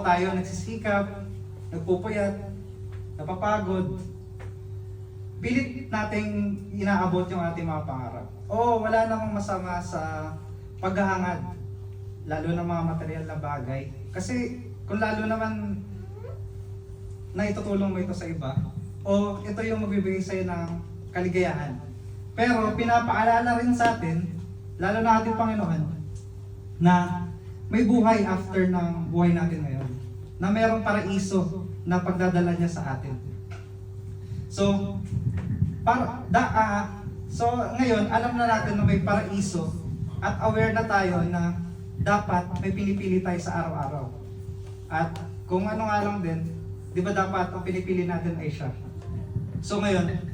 tayo nagsisikap, nagpupuyat, napapagod, pilit nating inaabot yung ating mga pangarap. Oo, wala namang masama sa paghahangad, lalo na mga material na bagay. Kasi kung lalo naman na itutulong mo ito sa iba, o ito yung magbibigay sa'yo ng kaligayahan. Pero pinapaalala rin sa atin, lalo na ating Panginoon, na may buhay after ng buhay natin ngayon. Na mayroong paraiso na pagdadala niya sa atin. So, ngayon, alam na natin na may paraiso at aware na tayo na dapat may pinipili tayo sa araw-araw. At kung ano nga lang din, di ba dapat ang pinipili natin ay siya. So ngayon,